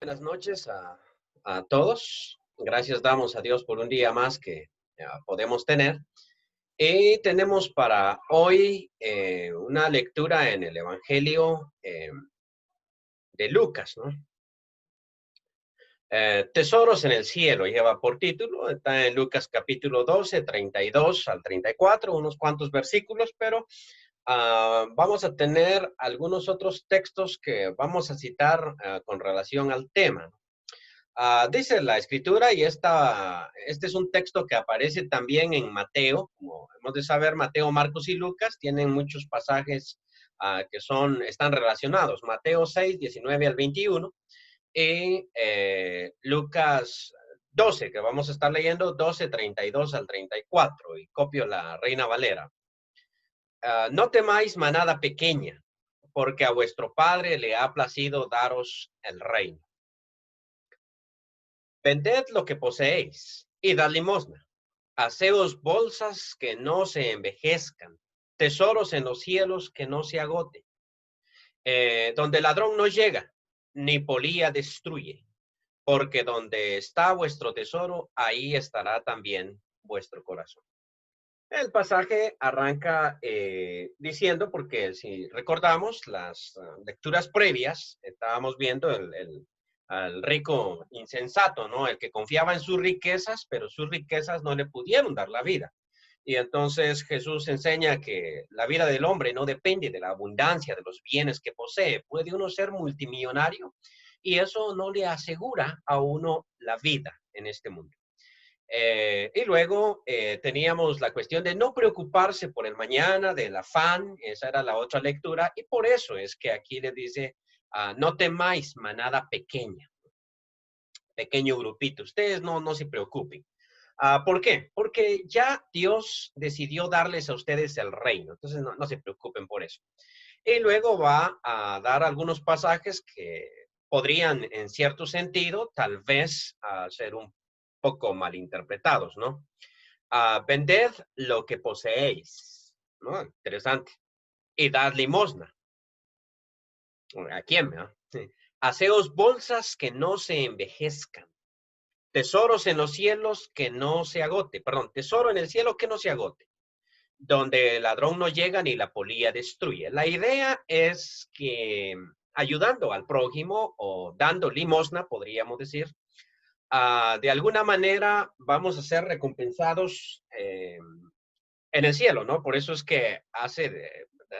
Buenas noches a todos. Gracias damos a Dios por un día más que podemos tener. Y tenemos para hoy una lectura en el Evangelio de Lucas, ¿no? Tesoros en el cielo lleva por título. Está en Lucas capítulo 12, 32 al 34, unos cuantos versículos, pero vamos a tener algunos otros textos que vamos a citar con relación al tema. Dice la escritura, y este es un texto que aparece también en Mateo. Como hemos de saber, Mateo, Marcos y Lucas tienen muchos pasajes que están relacionados. Mateo 6, 19 al 21 y Lucas 12, que vamos a estar leyendo, 12, 32 al 34, y copio la Reina Valera. No temáis, manada pequeña, porque a vuestro Padre le ha placido daros el reino. Vended lo que poseéis y dad limosna. Haceos bolsas que no se envejezcan, tesoros en los cielos que no se agoten, donde el ladrón no llega, ni polía destruye, porque donde está vuestro tesoro, ahí estará también vuestro corazón. El pasaje arranca diciendo, porque si recordamos las lecturas previas, estábamos viendo al rico insensato, ¿no? El que confiaba en sus riquezas, pero sus riquezas no le pudieron dar la vida. Y entonces Jesús enseña que la vida del hombre no depende de la abundancia de los bienes que posee. Puede uno ser multimillonario y eso no le asegura a uno la vida en este mundo. Y luego teníamos la cuestión de no preocuparse por el mañana, del afán. Esa era la otra lectura, y por eso es que aquí le dice, no temáis, manada pequeña, pequeño grupito, ustedes no se preocupen. ¿Por qué? Porque ya Dios decidió darles a ustedes el reino, entonces no se preocupen por eso. Y luego va a dar algunos pasajes que podrían, en cierto sentido, tal vez ser un poco malinterpretados, ¿no? Vended lo que poseéis, ¿no? Interesante. Y dad limosna. ¿A quién? ¿No? Sí. Haceos bolsas que no se envejezcan. Tesoros en los cielos que no se agote. Perdón, tesoro en el cielo que no se agote. Donde el ladrón no llega ni la polilla destruye. La idea es que ayudando al prójimo o dando limosna, podríamos decir, de alguna manera vamos a ser recompensados en el cielo, ¿no? Por eso es que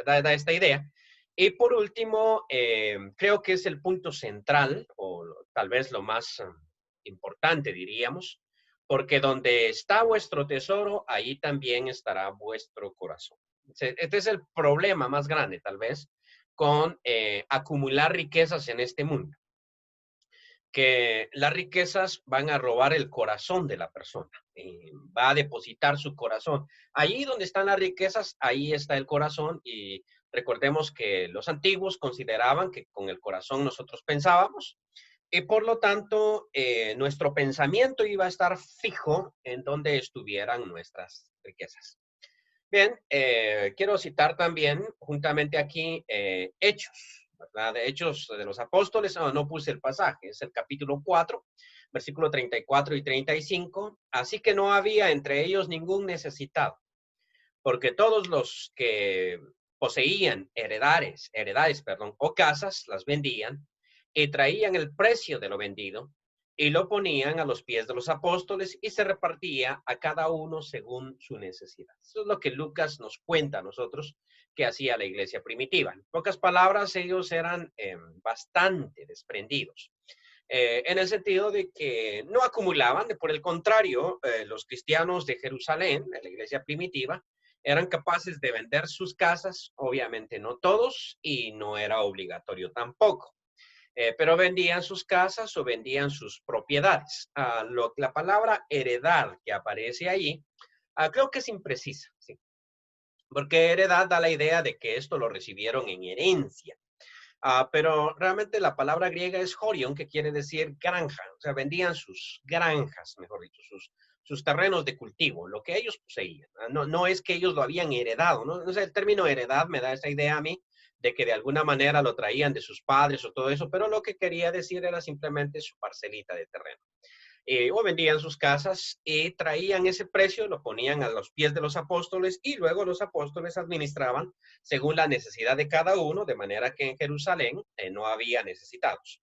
da esta idea. Y por último, creo que es el punto central, o tal vez lo más importante, diríamos, porque donde está vuestro tesoro, ahí también estará vuestro corazón. Este es el problema más grande, tal vez, con acumular riquezas en este mundo, que las riquezas van a robar el corazón de la persona, va a depositar su corazón. Allí donde están las riquezas, ahí está el corazón, y recordemos que los antiguos consideraban que con el corazón nosotros pensábamos, y por lo tanto nuestro pensamiento iba a estar fijo en donde estuvieran nuestras riquezas. Bien, quiero citar también juntamente aquí Hechos, ¿verdad? De Hechos de los Apóstoles. No puse el pasaje, es el capítulo 4, versículo 34 y 35. Así que no había entre ellos ningún necesitado, porque todos los que poseían heredades, o casas, las vendían y traían el precio de lo vendido y lo ponían a los pies de los apóstoles, y se repartía a cada uno según su necesidad. Eso es lo que Lucas nos cuenta a nosotros que hacía la iglesia primitiva. En pocas palabras, ellos eran bastante desprendidos. En el sentido de que no acumulaban, por el contrario, los cristianos de Jerusalén, de la iglesia primitiva, eran capaces de vender sus casas, obviamente no todos, y no era obligatorio tampoco. Pero vendían sus casas o vendían sus propiedades. La palabra heredad que aparece allí, creo que es imprecisa, ¿sí? Porque heredad da la idea de que esto lo recibieron en herencia. Pero realmente la palabra griega es horion, que quiere decir granja. O sea, vendían sus granjas, mejor dicho, sus terrenos de cultivo, lo que ellos poseían. No es que ellos lo habían heredado, ¿no? O sea, el término heredad me da esa idea a mí, de que de alguna manera lo traían de sus padres o todo eso, pero lo que quería decir era simplemente su parcelita de terreno. O vendían sus casas y traían ese precio, lo ponían a los pies de los apóstoles y luego los apóstoles administraban según la necesidad de cada uno, de manera que en Jerusalén no había necesitados.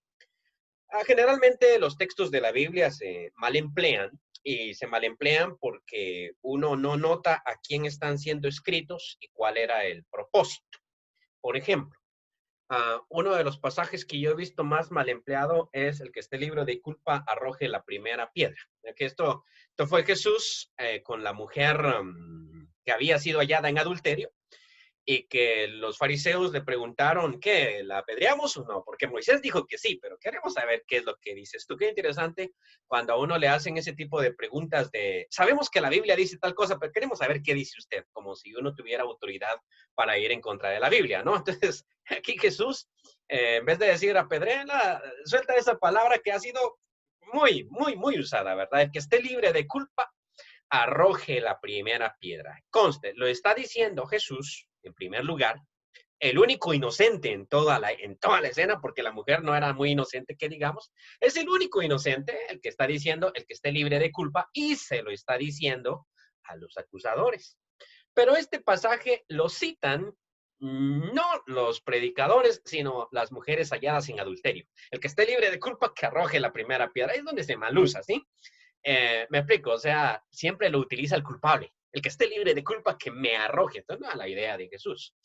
Generalmente los textos de la Biblia se mal emplean y se mal emplean porque uno no nota a quién están siendo escritos y cuál era el propósito. Por ejemplo, uno de los pasajes que yo he visto más mal empleado es el que este libro de culpa arroje la primera piedra. Que esto fue Jesús con la mujer que había sido hallada en adulterio y que los fariseos le preguntaron, ¿qué? ¿La apedreamos o no? Porque Moisés dijo que sí, pero queremos saber qué es lo que dices tú. Qué interesante cuando a uno le hacen ese tipo de preguntas de, sabemos que la Biblia dice tal cosa, pero queremos saber qué dice usted, como si uno tuviera autoridad para ir en contra de la Biblia, ¿no? Entonces, aquí Jesús, en vez de decir apedréala, suelta esa palabra que ha sido muy usada, ¿verdad? El que esté libre de culpa, arroje la primera piedra. Conste, lo está diciendo Jesús, en primer lugar, el único inocente en toda la escena, porque la mujer no era muy inocente, que digamos, es el único inocente el que está diciendo, el que esté libre de culpa, y se lo está diciendo a los acusadores. Pero este pasaje lo citan no los predicadores, sino las mujeres halladas en adulterio. El que esté libre de culpa, que arroje la primera piedra. Es donde se malusa, ¿sí? Me explico, o sea, siempre lo utiliza el culpable. El que esté libre de culpa, que me arroje. Entonces, no es la idea de Jesús.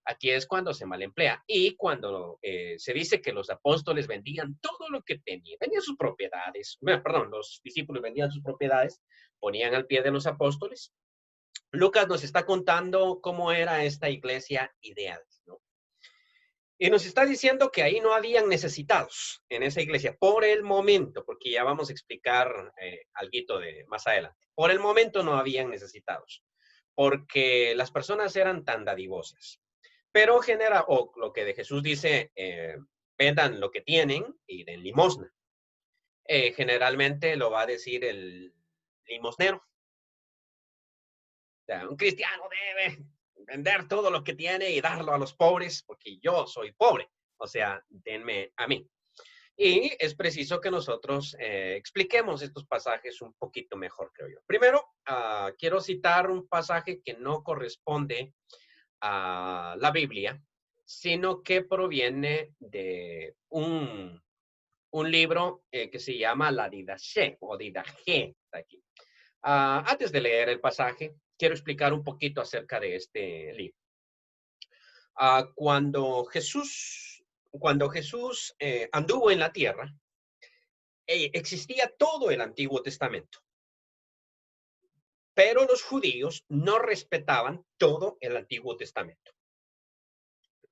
Aquí es cuando se mal emplea y cuando se dice que los apóstoles vendían todo lo que tenían, vendían sus propiedades, bueno, perdón, los discípulos vendían sus propiedades, ponían al pie de los apóstoles. Lucas nos está contando cómo era esta iglesia ideal, ¿no? Y nos está diciendo que ahí no habían necesitados en esa iglesia por el momento, porque ya vamos a explicar algo de más adelante. Por el momento no habían necesitados, porque las personas eran tan dadivosas. Pero genera, o lo que de Jesús dice, vendan lo que tienen y den limosna. Generalmente lo va a decir el limosnero. O sea, un cristiano debe vender todo lo que tiene y darlo a los pobres, porque yo soy pobre. O sea, denme a mí. Y es preciso que nosotros expliquemos estos pasajes un poquito mejor, creo yo. Primero, quiero citar un pasaje que no corresponde a la Biblia, sino que proviene de un libro que se llama la Didache o Didache. Aquí. Antes de leer el pasaje, quiero explicar un poquito acerca de este libro. Cuando Jesús anduvo en la tierra, existía todo el Antiguo Testamento. Pero los judíos no respetaban todo el Antiguo Testamento.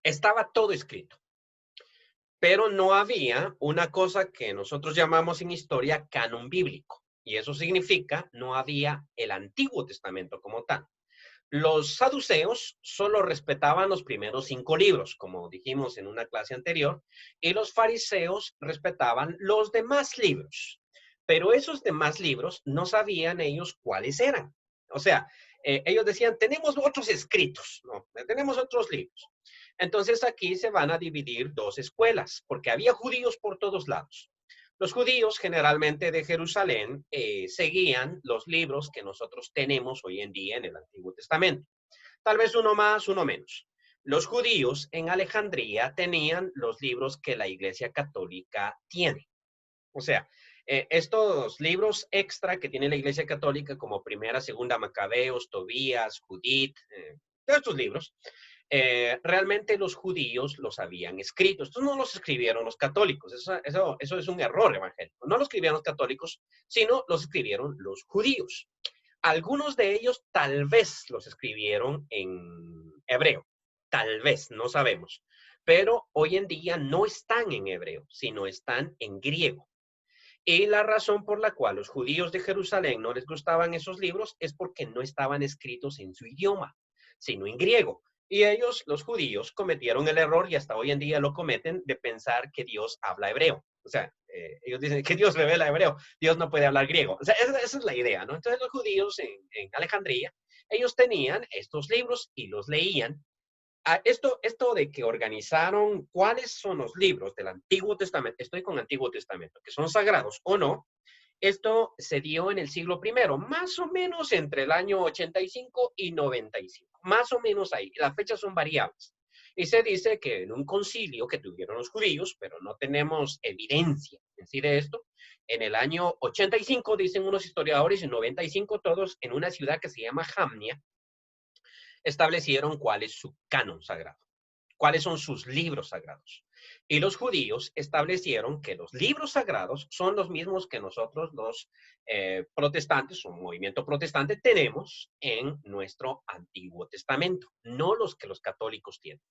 Estaba todo escrito. Pero no había una cosa que nosotros llamamos en historia canon bíblico. Y eso significa no había el Antiguo Testamento como tal. Los saduceos solo respetaban los primeros 5 libros, como dijimos en una clase anterior, y los fariseos respetaban los demás libros. Pero esos demás libros no sabían ellos cuáles eran. O sea, ellos decían, tenemos otros escritos, no, tenemos otros libros. Entonces aquí se van a dividir 2 escuelas, porque había judíos por todos lados. Los judíos generalmente de Jerusalén seguían los libros que nosotros tenemos hoy en día en el Antiguo Testamento. Tal vez uno más, uno menos. Los judíos en Alejandría tenían los libros que la Iglesia Católica tiene. O sea, estos libros extra que tiene la Iglesia Católica como Primera, Segunda Macabeos, Tobías, Judith, todos estos libros, realmente los judíos los habían escrito. Estos no los escribieron los católicos. Eso es un error evangélico. No los escribieron los católicos, sino los escribieron los judíos. Algunos de ellos tal vez los escribieron en hebreo. Tal vez, no sabemos. Pero hoy en día no están en hebreo, sino están en griego. Y la razón por la cual los judíos de Jerusalén no les gustaban esos libros es porque no estaban escritos en su idioma, sino en griego. Y ellos, los judíos, cometieron el error y hasta hoy en día lo cometen de pensar que Dios habla hebreo. O sea, ellos dicen que Dios revela hebreo, Dios no puede hablar griego. O sea, esa es la idea, ¿no? Entonces los judíos en Alejandría, ellos tenían estos libros y los leían Esto de que organizaron cuáles son los libros del Antiguo Testamento, estoy con Antiguo Testamento, que son sagrados o no, esto se dio en el siglo primero, más o menos entre el año 85 y 95, más o menos ahí. Las fechas son variables. Y se dice que en un concilio que tuvieron los judíos, pero no tenemos evidencia en sí de esto, en el año 85, dicen unos historiadores, y 95 todos, en una ciudad que se llama Jamnia, establecieron cuál es su canon sagrado, cuáles son sus libros sagrados. Y los judíos establecieron que los libros sagrados son los mismos que nosotros los protestantes, un movimiento protestante, tenemos en nuestro Antiguo Testamento, no los que los católicos tienen.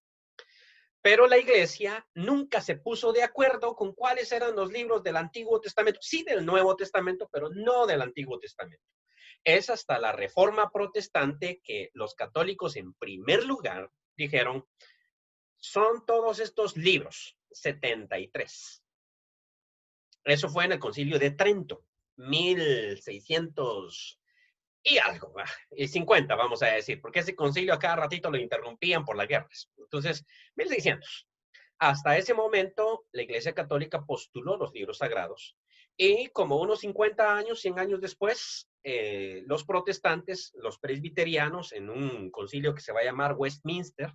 Pero la iglesia nunca se puso de acuerdo con cuáles eran los libros del Antiguo Testamento, sí del Nuevo Testamento, pero no del Antiguo Testamento. Es hasta la Reforma Protestante que los católicos en primer lugar dijeron, son todos estos libros, 73. Eso fue en el Concilio de Trento, 1600 y algo, y 50, vamos a decir, porque ese concilio a cada ratito lo interrumpían por las guerras. Entonces, 1600. Hasta ese momento, la Iglesia Católica postuló los libros sagrados y como unos 50 años, 100 años después, los protestantes, los presbiterianos, en un concilio que se va a llamar Westminster,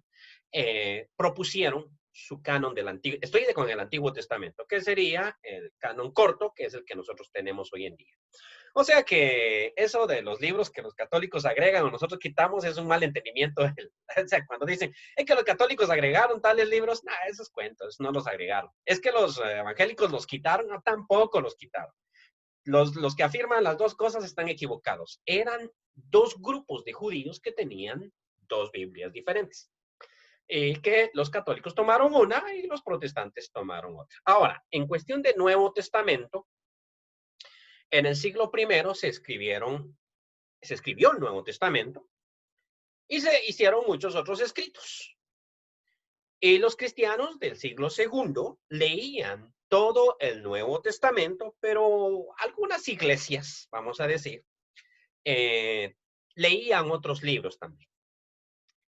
propusieron su canon del Antiguo, estoy con el Antiguo Testamento, que sería el canon corto, que es el que nosotros tenemos hoy en día. O sea que eso de los libros que los católicos agregan o nosotros quitamos es un mal entendimiento. O sea, cuando dicen, es que los católicos agregaron tales libros, nah, esos cuentos, no los agregaron. Es que los evangélicos los quitaron, no, tampoco los quitaron. Los que afirman las dos cosas están equivocados. Eran dos grupos de judíos que tenían dos Biblias diferentes. Y que los católicos tomaron una y los protestantes tomaron otra. Ahora, en cuestión de Nuevo Testamento, en el siglo I se escribió el Nuevo Testamento y se hicieron muchos otros escritos. Y los cristianos del siglo II leían todo el Nuevo Testamento, pero algunas iglesias, vamos a decir, leían otros libros también.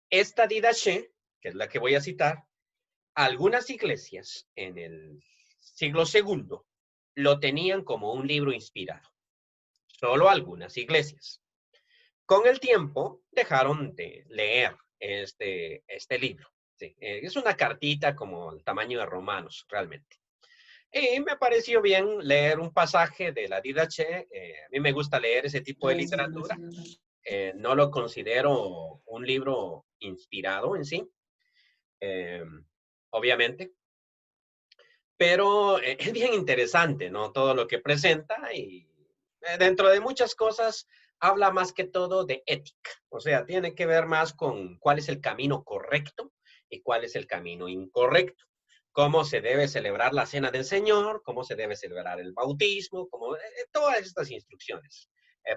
Esta Didache, que es la que voy a citar, algunas iglesias en el siglo II lo tenían como un libro inspirado. Solo algunas iglesias. Con el tiempo dejaron de leer este libro. Sí, es una cartita como el tamaño de Romanos, realmente. Y me pareció bien leer un pasaje de la Didache. A mí me gusta leer ese tipo de literatura. No lo considero un libro inspirado en sí, obviamente. Pero es bien interesante, ¿no? Todo lo que presenta y dentro de muchas cosas habla más que todo de ética. O sea, tiene que ver más con cuál es el camino correcto y cuál es el camino incorrecto. Cómo se debe celebrar la cena del Señor, cómo se debe celebrar el bautismo, todas estas instrucciones.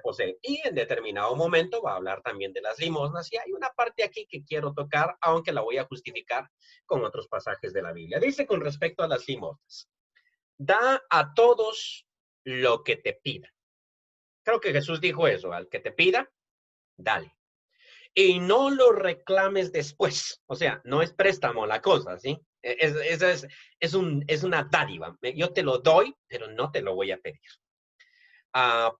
Posee. Y en determinado momento va a hablar también de las limosnas. Y hay una parte aquí que quiero tocar, aunque la voy a justificar con otros pasajes de la Biblia. Dice con respecto a las limosnas, da a todos lo que te pida. Creo que Jesús dijo eso, al que te pida, dale. Y no lo reclames después. O sea, no es préstamo la cosa, ¿sí? Es una dádiva. Yo te lo doy, pero no te lo voy a pedir.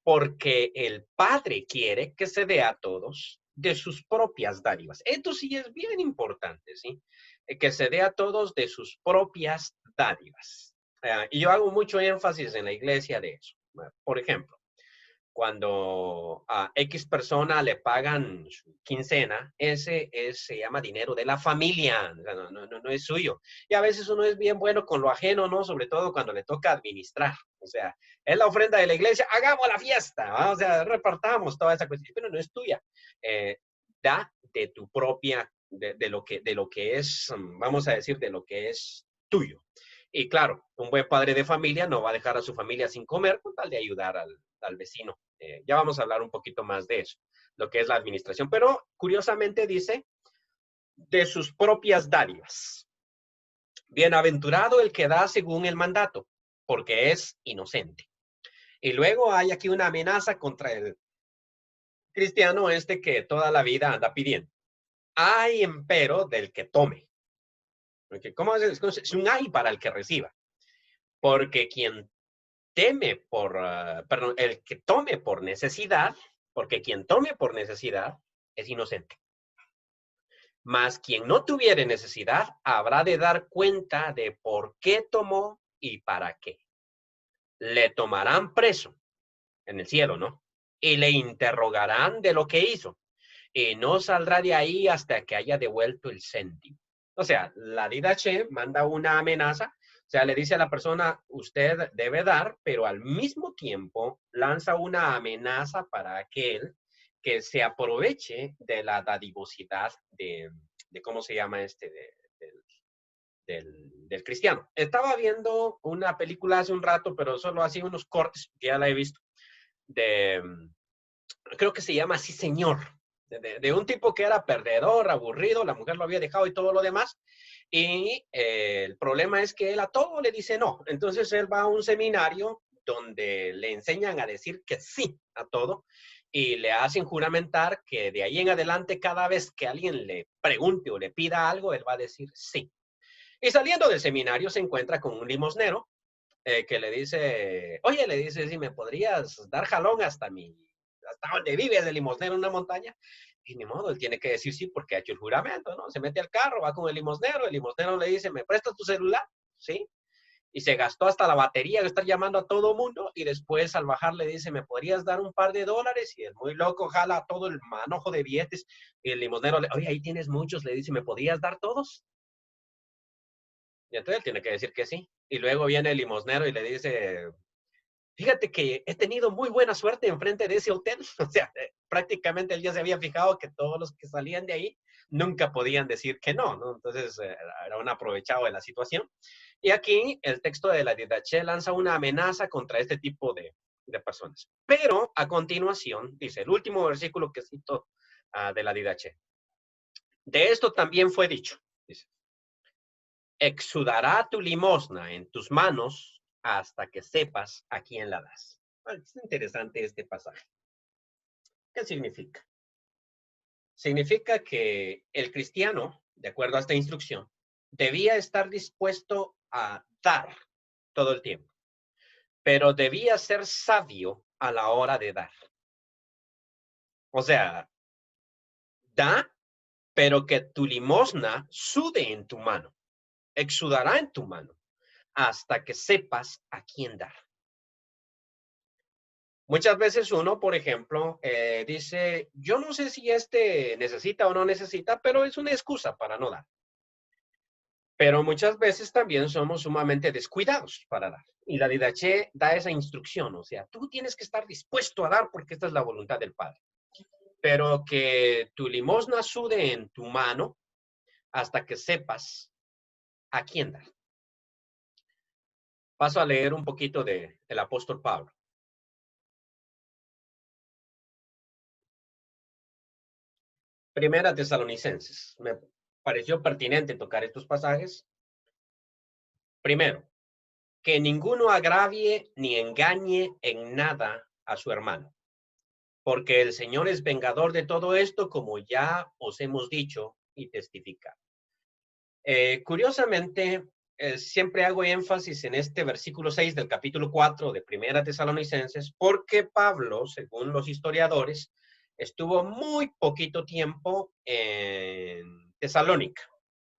Porque el Padre quiere que se dé a todos de sus propias dádivas. Esto sí es bien importante, ¿sí? Que se dé a todos de sus propias dádivas. Y yo hago mucho énfasis en la iglesia de eso. Por ejemplo, cuando a X persona le pagan su quincena, se llama dinero de la familia, no es suyo. Y a veces uno es bien bueno con lo ajeno, ¿no? Sobre todo cuando le toca administrar. O sea, es la ofrenda de la iglesia, hagamos la fiesta, ¿no? O sea, repartamos toda esa cuestión, pero no es tuya. Da de tu propia, de lo que es, vamos a decir, de lo que es tuyo. Y claro, un buen padre de familia no va a dejar a su familia sin comer con tal de ayudar al vecino. Ya vamos a hablar un poquito más de eso, lo que es la administración. Pero curiosamente dice, de sus propias dádivas. Bienaventurado el que da según el mandato, porque es inocente. Y luego hay aquí una amenaza contra el cristiano que toda la vida anda pidiendo. Hay empero del que tome. Porque, ¿cómo es un hay para el que reciba? Porque quien teme por, perdón, el que tome por necesidad, porque quien tome por necesidad es inocente. Mas quien no tuviere necesidad habrá de dar cuenta de por qué tomó y para qué. Le tomarán preso en el cielo, ¿no? Y le interrogarán de lo que hizo. Y no saldrá de ahí hasta que haya devuelto el céntimo. O sea, la Didache manda una amenaza, o sea, le dice a la persona, usted debe dar, pero al mismo tiempo lanza una amenaza para aquel que se aproveche de la dadivosidad de ¿cómo se llama este? Del cristiano. Estaba viendo una película hace un rato, pero solo así unos cortes, que ya la he visto, de, creo que se llama Así Señor, de un tipo que era perdedor, aburrido, la mujer lo había dejado y todo lo demás, y el problema es que él a todo le dice no, entonces él va a un seminario donde le enseñan a decir que sí a todo, y le hacen juramentar que de ahí en adelante cada vez que alguien le pregunte o le pida algo, él va a decir sí. Y saliendo del seminario se encuentra con un limosnero que le dice, oye, le dice, si me podrías dar jalón hasta donde vives de limosnero en una montaña. Y ni modo, él tiene que decir sí porque ha hecho el juramento, ¿no? Se mete al carro, va con el limosnero le dice, ¿me prestas tu celular? Sí. Y se gastó hasta la batería de estar llamando a todo mundo y después al bajar le dice, ¿me podrías dar un par de dólares? Y el muy loco jala todo el manojo de billetes y el limosnero le, oye, ahí tienes muchos, le dice, ¿me podrías dar todos? Y entonces él tiene que decir que sí. Y luego viene el limosnero y le dice, fíjate que he tenido muy buena suerte enfrente de ese hotel. O sea, prácticamente él ya se había fijado que todos los que salían de ahí nunca podían decir que no, ¿no? Entonces era un aprovechado de la situación. Y aquí el texto de la Didache lanza una amenaza contra este tipo de personas. Pero a continuación, dice el último versículo que cito de la Didache. De esto también fue dicho, dice, exudará tu limosna en tus manos hasta que sepas a quién la das. Es interesante este pasaje. ¿Qué significa? Significa que el cristiano, de acuerdo a esta instrucción, debía estar dispuesto a dar todo el tiempo, pero debía ser sabio a la hora de dar. O sea, da, pero que tu limosna sude en tu mano, exudará en tu mano, hasta que sepas a quién dar. Muchas veces uno, por ejemplo, dice, yo no sé si este necesita o no necesita, pero es una excusa para no dar. Pero muchas veces también somos sumamente descuidados para dar. Y la Didache da esa instrucción, o sea, tú tienes que estar dispuesto a dar porque esta es la voluntad del Padre. Pero que tu limosna sude en tu mano hasta que sepas a quién dar. Paso a leer un poquito del apóstol Pablo. Primera Tesalonicenses. Me pareció pertinente tocar estos pasajes. Primero, que ninguno agravie ni engañe en nada a su hermano, porque el Señor es vengador de todo esto, como ya os hemos dicho y testificado. Curiosamente, siempre hago énfasis en este versículo 6 del capítulo 4 de Primera Tesalonicenses, porque Pablo, según los historiadores, estuvo muy poquito tiempo en Tesalónica,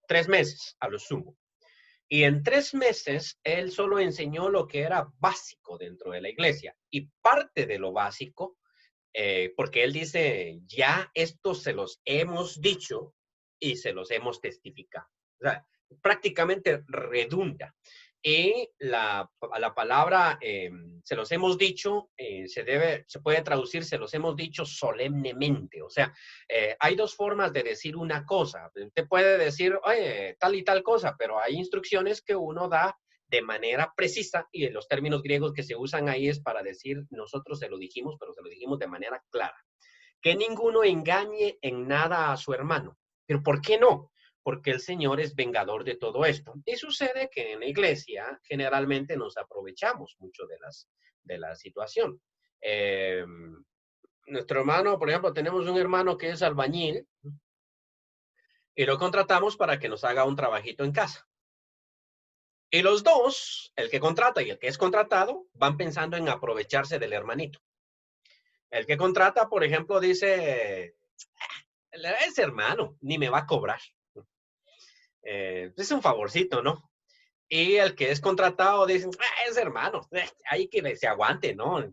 3 meses a lo sumo. Y en 3 meses, él solo enseñó lo que era básico dentro de la iglesia. Y parte de lo básico, porque él dice, ya esto se los hemos dicho y se los hemos testificado. O sea, prácticamente redunda. Y la palabra se los hemos dicho, se puede traducir, se los hemos dicho solemnemente. O sea, hay dos formas de decir una cosa. Usted puede decir, oye, tal y tal cosa, pero hay instrucciones que uno da de manera precisa y en los términos griegos que se usan ahí es para decir, nosotros se lo dijimos, pero se lo dijimos de manera clara. Que ninguno engañe en nada a su hermano. ¿Pero por qué no? Porque el Señor es vengador de todo esto. Y sucede que en la iglesia generalmente nos aprovechamos mucho de la situación. Nuestro hermano, por ejemplo, tenemos un hermano que es albañil y lo contratamos para que nos haga un trabajito en casa. Y los dos, el que contrata y el que es contratado, van pensando en aprovecharse del hermanito. El que contrata, por ejemplo, dice, es hermano, ni me va a cobrar. Es un favorcito, ¿no? Y el que es contratado dice, es hermano, hay que se aguante, ¿no?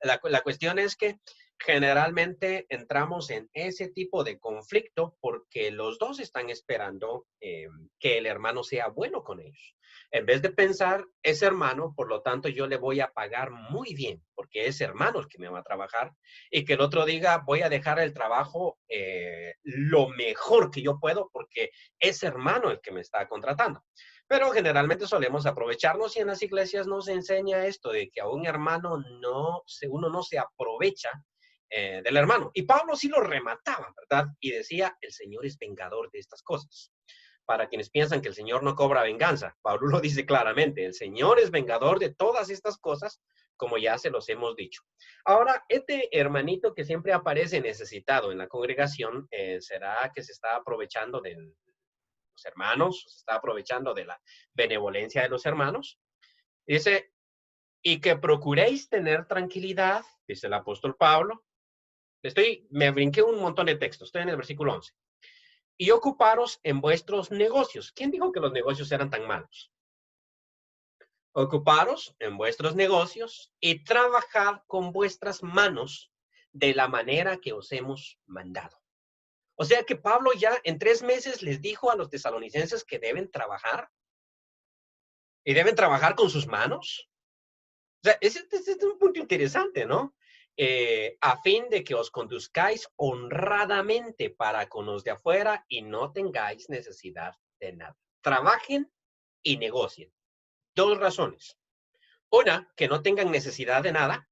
La cuestión es que generalmente entramos en ese tipo de conflicto porque los dos están esperando que el hermano sea bueno con ellos. En vez de pensar, es hermano, por lo tanto yo le voy a pagar muy bien porque es hermano el que me va a trabajar y que el otro diga, voy a dejar el trabajo lo mejor que yo puedo porque es hermano el que me está contratando. Pero generalmente solemos aprovecharnos y en las iglesias nos enseña esto de que a un hermano uno no se aprovecha del hermano. Y Pablo sí lo remataba, ¿verdad? Y decía, el Señor es vengador de estas cosas. Para quienes piensan que el Señor no cobra venganza, Pablo lo dice claramente, el Señor es vengador de todas estas cosas, como ya se los hemos dicho. Ahora, este hermanito que siempre aparece necesitado en la congregación, ¿será que se está aprovechando del hermanos, se está aprovechando de la benevolencia de los hermanos? Dice, y que procuréis tener tranquilidad, dice el apóstol Pablo. Me brinqué un montón de textos, estoy en el versículo 11. Y ocuparos en vuestros negocios. ¿Quién dijo que los negocios eran tan malos? Ocuparos en vuestros negocios y trabajad con vuestras manos de la manera que os hemos mandado. O sea que Pablo ya en 3 meses les dijo a los tesalonicenses que deben trabajar y deben trabajar con sus manos. O sea, ese es un punto interesante, ¿no? A fin de que os conduzcáis honradamente para con los de afuera y no tengáis necesidad de nada. Trabajen y negocien. Dos razones. Una, que no tengan necesidad de nada,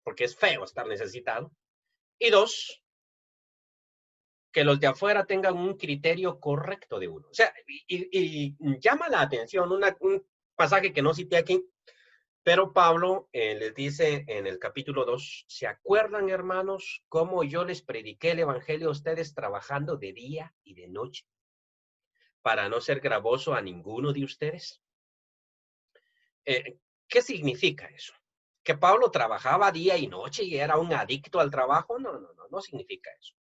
porque es feo estar necesitado. Y dos, que los de afuera tengan un criterio correcto de uno. O sea, y llama la atención un pasaje que no cité aquí, pero Pablo les dice en el capítulo 2, ¿se acuerdan, hermanos, cómo yo les prediqué el evangelio a ustedes trabajando de día y de noche para no ser gravoso a ninguno de ustedes? ¿Qué significa eso? ¿Que Pablo trabajaba día y noche y era un adicto al trabajo? No significa eso.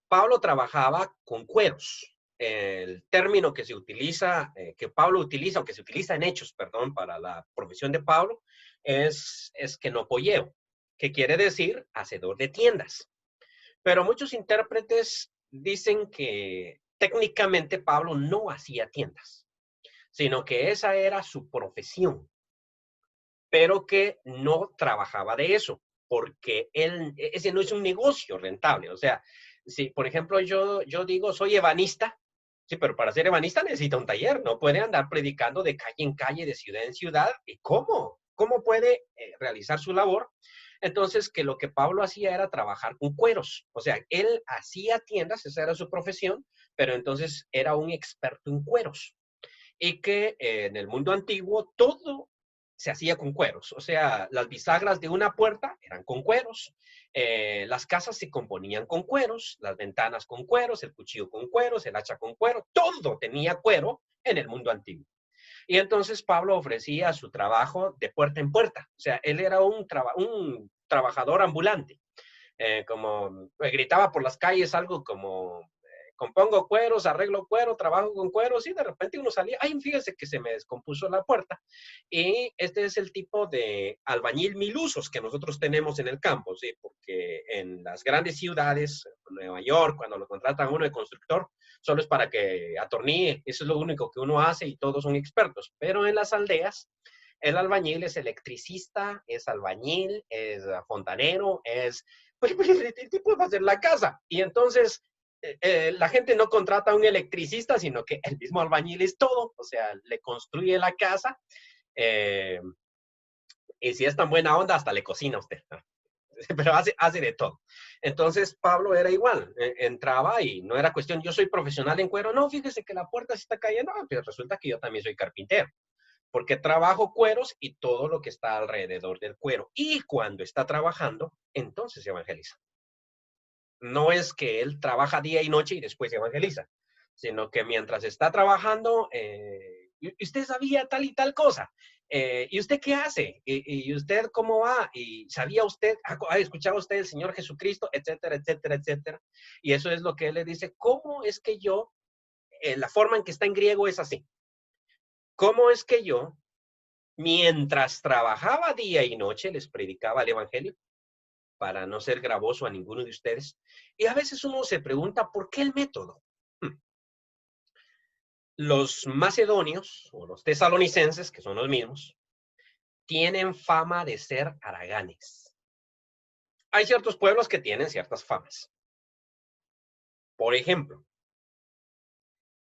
Pablo trabajaba con cueros. El término que se utiliza, que Pablo utiliza, o que se utiliza en Hechos, perdón, para la profesión de Pablo, es kenopoieo, que quiere decir hacedor de tiendas. Pero muchos intérpretes dicen que técnicamente Pablo no hacía tiendas, sino que esa era su profesión, pero que no trabajaba de eso, porque ese no es un negocio rentable. O sea, si por ejemplo yo digo soy ebanista, sí, pero para ser ebanista necesita un taller, no puede andar predicando de calle en calle, de ciudad en ciudad. ¿Y cómo? ¿Cómo puede realizar su labor? Entonces, que lo que Pablo hacía era trabajar con cueros. O sea, él hacía tiendas, esa era su profesión, pero entonces era un experto en cueros y que en el mundo antiguo todo se hacía con cueros, o sea, las bisagras de una puerta eran con cueros, las casas se componían con cueros, las ventanas con cueros, el cuchillo con cueros, el hacha con cuero, todo tenía cuero en el mundo antiguo. Y entonces Pablo ofrecía su trabajo de puerta en puerta, o sea, él era un trabajador ambulante, como gritaba por las calles algo como compongo cueros, arreglo cuero, trabajo con cueros y de repente uno salía, ay, fíjese que se me descompuso la puerta. Y este es el tipo de albañil mil usos que nosotros tenemos en el campo, ¿sí? Porque en las grandes ciudades, Nueva York, cuando lo contratan uno de constructor, solo es para que atornille, eso es lo único que uno hace y todos son expertos. Pero en las aldeas, el albañil es electricista, es albañil, es fontanero, pues el tipo va a hacer la casa. Y entonces la gente no contrata a un electricista, sino que el mismo albañil es todo, o sea, le construye la casa eh, y si es tan buena onda, hasta le cocina a usted, ¿no? Pero hace de todo. Entonces Pablo era igual, entraba y no era cuestión, yo soy profesional en cuero, no, fíjese que la puerta se está cayendo, pero resulta que yo también soy carpintero, porque trabajo cueros y todo lo que está alrededor del cuero. Y cuando está trabajando, entonces se evangeliza. No es que él trabaja día y noche y después evangeliza, sino que mientras está trabajando, y usted sabía tal y tal cosa. ¿Y usted qué hace? ¿Y usted cómo va? ¿Y sabía usted, ha escuchado usted el Señor Jesucristo, etcétera, etcétera, etcétera? Y eso es lo que él le dice. ¿Cómo es que yo, la forma en que está en griego es así? ¿Cómo es que yo, mientras trabajaba día y noche, les predicaba el Evangelio? Para no ser gravoso a ninguno de ustedes. Y a veces uno se pregunta, ¿por qué el método? Los macedonios o los tesalonicenses, que son los mismos, tienen fama de ser haraganes. Hay ciertos pueblos que tienen ciertas famas. Por ejemplo,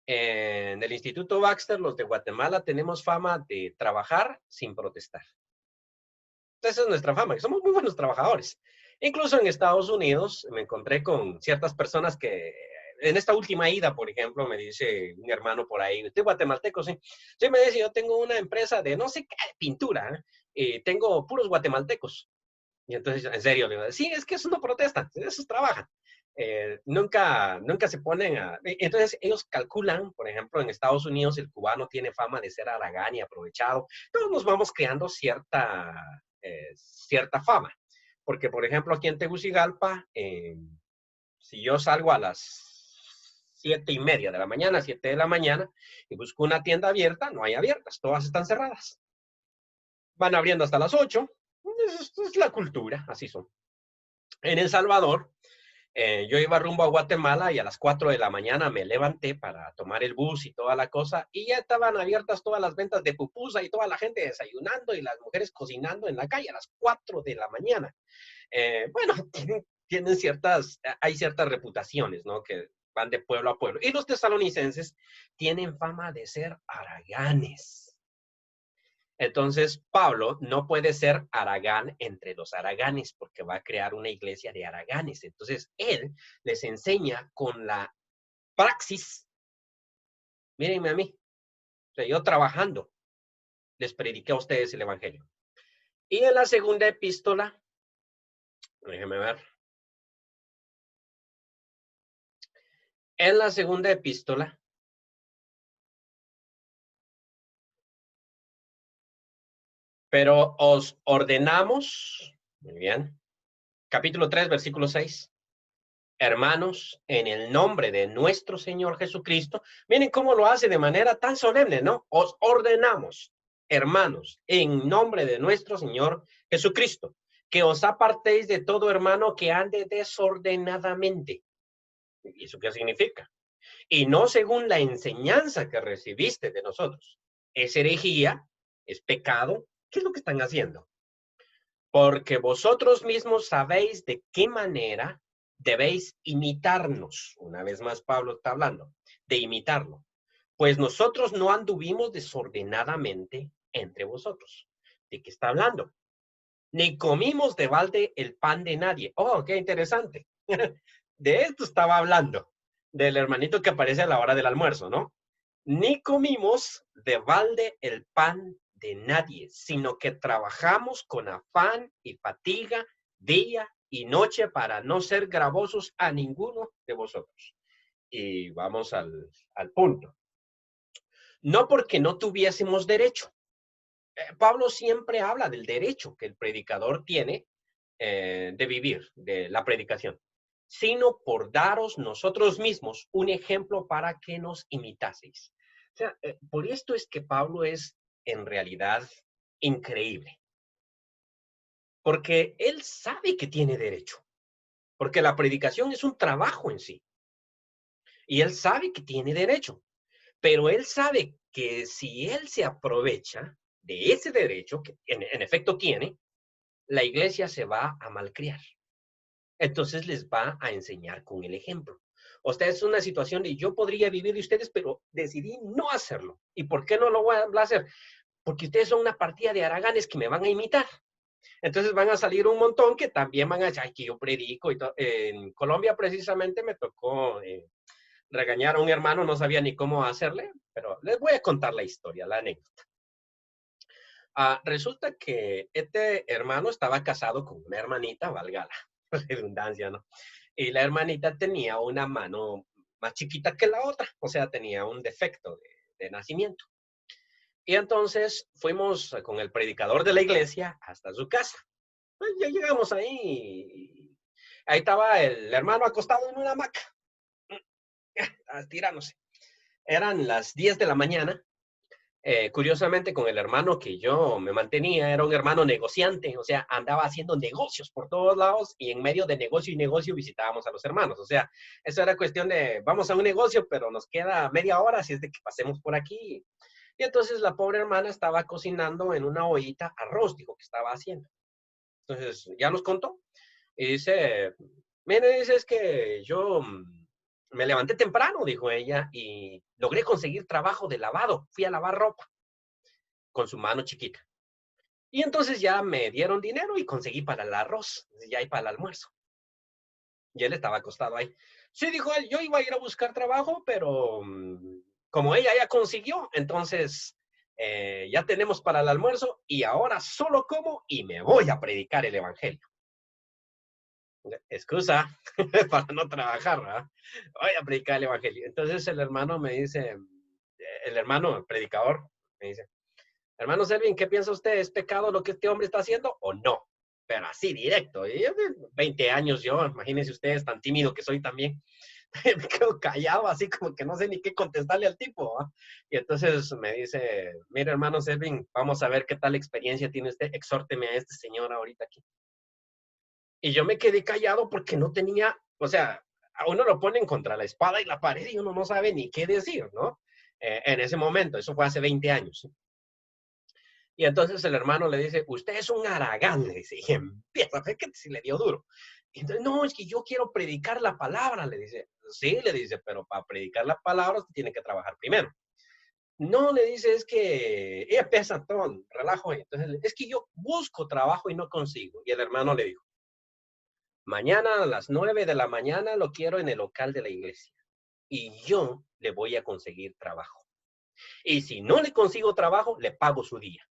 en el Instituto Baxter, los de Guatemala, tenemos fama de trabajar sin protestar. Esa es nuestra fama, que somos muy buenos trabajadores. Incluso en Estados Unidos me encontré con ciertas personas que en esta última ida, por ejemplo, me dice un hermano por ahí, usted guatemalteco, sí. Sí, me dice, yo tengo una empresa de no sé qué, pintura, y tengo puros guatemaltecos. Y entonces, en serio, le digo, sí, es que esos no protestan, esos trabajan. Nunca se ponen a... Entonces, ellos calculan, por ejemplo, en Estados Unidos el cubano tiene fama de ser haragán y aprovechado. Todos nos vamos creando cierta fama. Porque, por ejemplo, aquí en Tegucigalpa, si yo salgo a las 7:30 de la mañana, 7 de la mañana, y busco una tienda abierta, no hay abiertas, todas están cerradas. Van abriendo hasta las 8. Es la cultura, así son. En El Salvador, yo iba rumbo a Guatemala y a las 4 de la mañana me levanté para tomar el bus y toda la cosa, y ya estaban abiertas todas las ventas de pupusa y toda la gente desayunando y las mujeres cocinando en la calle a las 4 de la mañana. Bueno, hay ciertas reputaciones, ¿no? Que van de pueblo a pueblo. Y los tesalonicenses tienen fama de ser haraganes. Entonces, Pablo no puede ser haragán entre los haraganes porque va a crear una iglesia de haraganes. Entonces, él les enseña con la praxis. Mírenme a mí. O sea, yo trabajando, les prediqué a ustedes el evangelio. Y en la segunda epístola, déjenme ver. En la segunda epístola, pero os ordenamos, muy bien, capítulo 3, versículo 6. Hermanos, en el nombre de nuestro Señor Jesucristo, miren cómo lo hace de manera tan solemne, ¿no? Os ordenamos, hermanos, en nombre de nuestro Señor Jesucristo, que os apartéis de todo hermano que ande desordenadamente. ¿Y eso qué significa? Y no según la enseñanza que recibiste de nosotros. Es herejía, es pecado. ¿Qué es lo que están haciendo? Porque vosotros mismos sabéis de qué manera debéis imitarnos. Una vez más, Pablo está hablando de imitarlo. Pues nosotros no anduvimos desordenadamente entre vosotros. ¿De qué está hablando? Ni comimos de balde el pan de nadie. Oh, qué interesante. De esto estaba hablando, del hermanito que aparece a la hora del almuerzo, ¿no? Ni comimos de balde el pan de nadie, sino que trabajamos con afán y fatiga día y noche para no ser gravosos a ninguno de vosotros. Y vamos al punto. No porque no tuviésemos derecho. Pablo siempre habla del derecho que el predicador tiene de vivir, de la predicación, sino por daros nosotros mismos un ejemplo para que nos imitaseis. O sea, por esto es que Pablo es en realidad increíble, porque él sabe que tiene derecho, porque la predicación es un trabajo en sí, y él sabe que tiene derecho, pero él sabe que si él se aprovecha de ese derecho que en efecto tiene, la iglesia se va a malcriar. Entonces les va a enseñar con el ejemplo. O sea, es una situación de yo podría vivir de ustedes, pero decidí no hacerlo. ¿Y por qué no lo voy a hacer? Porque ustedes son una partida de haraganes que me van a imitar. Entonces van a salir un montón que también van a decir, ay, que yo predico. Y en Colombia precisamente me tocó regañar a un hermano, no sabía ni cómo hacerle, pero les voy a contar la historia, la anécdota. Resulta que este hermano estaba casado con una hermanita, valga la redundancia, ¿no? Y la hermanita tenía una mano más chiquita que la otra, o sea, tenía un defecto de nacimiento. Y entonces fuimos con el predicador de la iglesia hasta su casa. Pues ya llegamos ahí. Ahí estaba el hermano acostado en una hamaca, estirándose. Eran las 10 de la mañana. Curiosamente, con el hermano que yo me mantenía, era un hermano negociante, o sea, andaba haciendo negocios por todos lados y en medio de negocio y negocio visitábamos a los hermanos. O sea, eso era cuestión de, vamos a un negocio, pero nos queda media hora, así es de que pasemos por aquí. Y entonces la pobre hermana estaba cocinando en una ollita arroz, dijo que estaba haciendo. Entonces ya nos contó y dice, mire, dice, es que yo me levanté temprano, dijo ella, y logré conseguir trabajo de lavado. Fui a lavar ropa con su mano chiquita. Y entonces ya me dieron dinero y conseguí para el arroz, ya hay para el almuerzo. Y él estaba acostado ahí. Sí, dijo él, yo iba a ir a buscar trabajo, pero como ella ya consiguió, entonces ya tenemos para el almuerzo y ahora solo como y me voy a predicar el evangelio. Excusa para no trabajar, ¿verdad? Voy a predicar el evangelio. Entonces el hermano me dice, el hermano, el predicador, me dice, hermano Selvin, ¿qué piensa usted? ¿Es pecado lo que este hombre está haciendo o no? Pero así, directo. Y yo, 20 años yo, imagínense ustedes, tan tímido que soy también. Me quedo callado, así como que no sé ni qué contestarle al tipo. ¿Ah? Y entonces me dice, mire, hermano Selvin, vamos a ver qué tal experiencia tiene usted. Exhórteme a este señor ahorita aquí. Y yo me quedé callado porque no tenía, o sea, a uno lo ponen contra la espada y la pared y uno no sabe ni qué decir, ¿no? En ese momento, eso fue hace 20 años. Y entonces el hermano le dice, usted es un haragán, le dice, y empieza, ve que si le dio duro. Y entonces, no, es que yo quiero predicar la palabra, le dice. Sí, le dice, pero para predicar la palabra usted tiene que trabajar primero. No, le dice, es que ella pesa todo, relajo. Entonces, es que yo busco trabajo y no consigo. Y el hermano le dijo, mañana a las 9 de la mañana lo quiero en el local de la iglesia. Y yo le voy a conseguir trabajo. Y si no le consigo trabajo, le pago su día.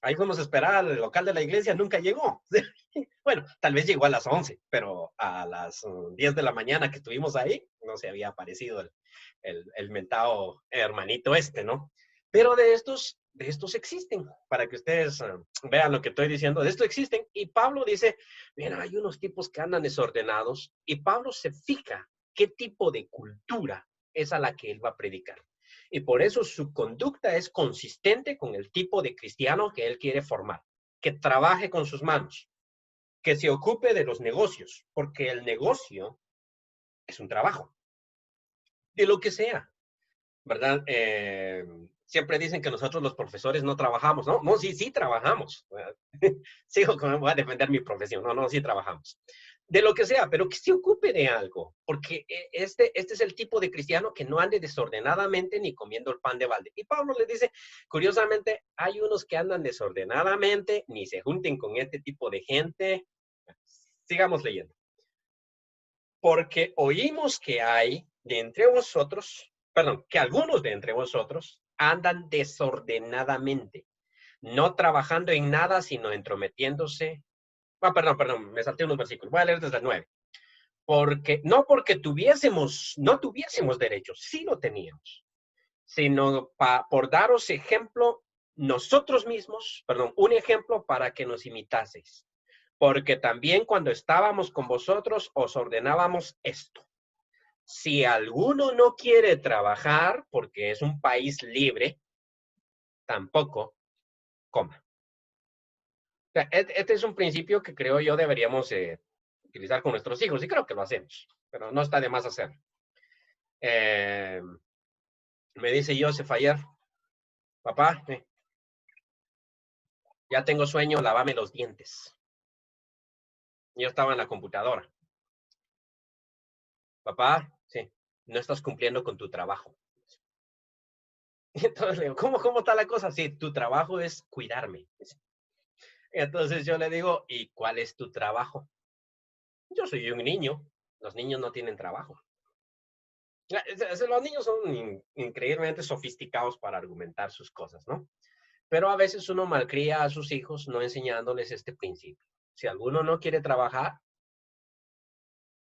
Ahí fuimos a esperar al local de la iglesia, nunca llegó. Bueno, tal vez llegó a las 11, pero a las 10 de la mañana que estuvimos ahí, no se había aparecido el mentado hermanito este, ¿no? Pero de estos existen, para que ustedes vean lo que estoy diciendo, de esto existen. Y Pablo dice, mira, hay unos tipos que andan desordenados, y Pablo se fija qué tipo de cultura es a la que él va a predicar. Y por eso su conducta es consistente con el tipo de cristiano que él quiere formar, que trabaje con sus manos, que se ocupe de los negocios, porque el negocio es un trabajo, de lo que sea, ¿verdad? Siempre dicen que nosotros los profesores no trabajamos, ¿no? No, sí, sí trabajamos. Sigo con, voy a defender mi profesión, no, no, sí trabajamos. De lo que sea, pero que se ocupe de algo, porque este es el tipo de cristiano que no ande desordenadamente ni comiendo el pan de balde. Y Pablo le dice, curiosamente, hay unos que andan desordenadamente, ni se junten con este tipo de gente. Sigamos leyendo. Porque oímos que hay de entre vosotros, perdón, que algunos de entre vosotros andan desordenadamente, no trabajando en nada, sino entrometiéndose. Perdón, me salté unos versículos. Voy a leer desde el 9. Porque no tuviésemos derechos, sí lo teníamos, sino por daros ejemplo nosotros mismos, perdón, un ejemplo para que nos imitaseis. Porque también cuando estábamos con vosotros os ordenábamos esto. Si alguno no quiere trabajar porque es un país libre, tampoco coma. O sea, este es un principio que creo yo deberíamos utilizar con nuestros hijos y creo que lo hacemos, pero no está de más hacerlo. Eh, me dice Joseph ayer, papá, ya tengo sueño, lávame los dientes. Yo estaba en la computadora. Papá, sí, no estás cumpliendo con tu trabajo. Y entonces le digo, ¿cómo está la cosa? Sí, tu trabajo es cuidarme. Entonces yo le digo, ¿y cuál es tu trabajo? Yo soy un niño. Los niños no tienen trabajo. Los niños son increíblemente sofisticados para argumentar sus cosas, ¿no? Pero a veces uno malcría a sus hijos no enseñándoles este principio. Si alguno no quiere trabajar,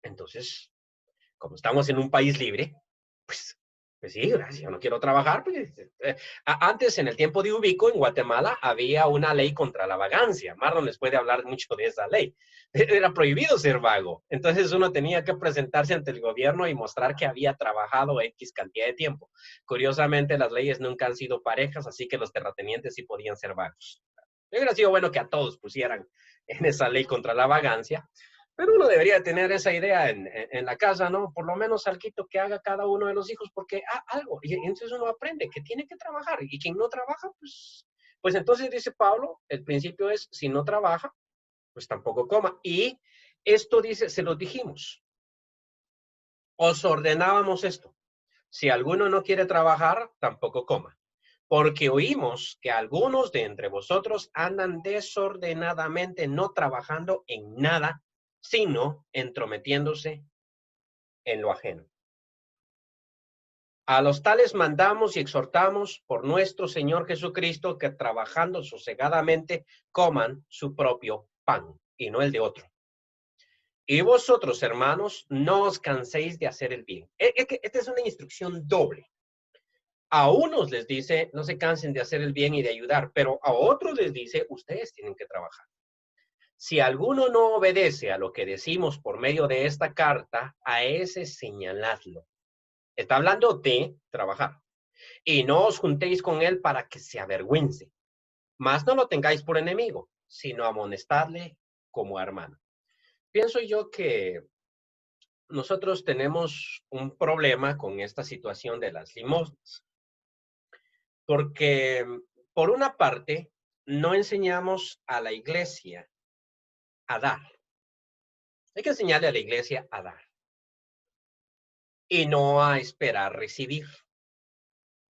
Entonces, como estamos en un país libre, pues, pues sí, si yo no quiero trabajar, pues, antes, en el tiempo de Ubico, en Guatemala, había una ley contra la vagancia. Marlon les puede hablar mucho de esa ley. Era prohibido ser vago. Entonces uno tenía que presentarse ante el gobierno y mostrar que había trabajado X cantidad de tiempo. Curiosamente, las leyes nunca han sido parejas, así que los terratenientes sí podían ser vagos. Hubiera sido bueno que a todos pusieran en esa ley contra la vagancia, pero uno debería tener esa idea en la casa, ¿no? Por lo menos algo que haga cada uno de los hijos, porque algo, y entonces uno aprende que tiene que trabajar, y quien no trabaja, pues entonces dice Pablo, el principio es, si no trabaja, pues tampoco coma. Y esto dice, se lo dijimos, os ordenábamos esto, si alguno no quiere trabajar, tampoco coma. Porque oímos que algunos de entre vosotros andan desordenadamente, no trabajando en nada, sino entrometiéndose en lo ajeno. A los tales mandamos y exhortamos por nuestro Señor Jesucristo que trabajando sosegadamente coman su propio pan y no el de otro. Y vosotros, hermanos, no os canséis de hacer el bien. Esta es una instrucción doble. A unos les dice, no se cansen de hacer el bien y de ayudar, pero a otros les dice, ustedes tienen que trabajar. Si alguno no obedece a lo que decimos por medio de esta carta, a ese señaladlo. Está hablando de trabajar. Y no os juntéis con él para que se avergüence. Mas no lo tengáis por enemigo, sino amonestadle como hermano. Pienso yo que nosotros tenemos un problema con esta situación de las limosnas. Porque, por una parte, no enseñamos a la iglesia a dar. Hay que enseñarle a la iglesia a dar y no a esperar recibir.